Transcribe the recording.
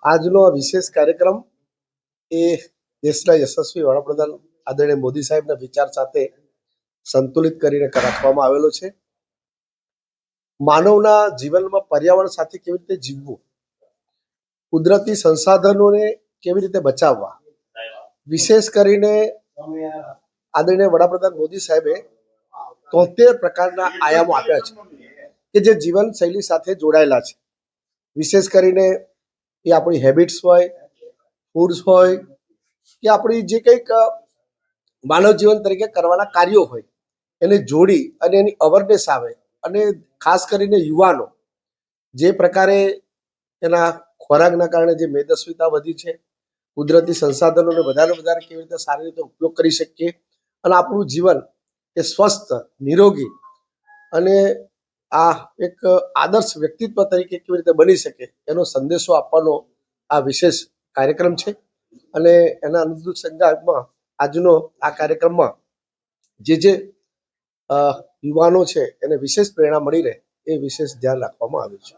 આજનો આ વિશેષ કાર્યક્રમ એ દેશના યશસ્વી વડાપ્રધાન આદરણીય મોદી સાહેબના વિચાર સાથે સંતુલિત કરીને રાખવામાં આવેલો છે. માનવના જીવનમાં પર્યાવરણ સાથે કેવી રીતે જીવવું, કુદરતી સંસાધનોને કેવી રીતે બચાવવા, વિશેષ કરીને આદરણીય વડાપ્રધાન મોદી સાહેબે 73 પ્રકારના આયામો આપ્યા છે કે જે જીવનશૈલી સાથે જોડાયેલા છે. વિશેષ કરીને એ આપણી હેબિટ્સ હોય, ફૂડ્સ હોય કે આપણી જે કંઈક માનવ જીવન તરીકે કરવાના કાર્યો હોય એને જોડી અને એની અવેરનેસ આવે. અને ખાસ કરીને યુવાનો જે પ્રકારે એના ખોરાકના કારણે જે મેદસ્વીતા વધી છે, કુદરતી સંસાધનોને વધારે કેવી રીતે સારી રીતે ઉપયોગ કરી શકીએ અને આપણું જીવન એ સ્વસ્થ, નિરોગી અને આ એક આદર્શ વ્યક્તિત્વ તરીકે કેવી રીતે બની શકે એનો સંદેશો આપવાનો આ વિશેષ કાર્યક્રમ છે. અને એના અનુસંધાનમાં આજનો આ કાર્યક્રમમાં જે યુવાનો છે એને વિશેષ પ્રેરણા મળી રહે એ વિશેષ ધ્યાન રાખવામાં આવ્યું છે.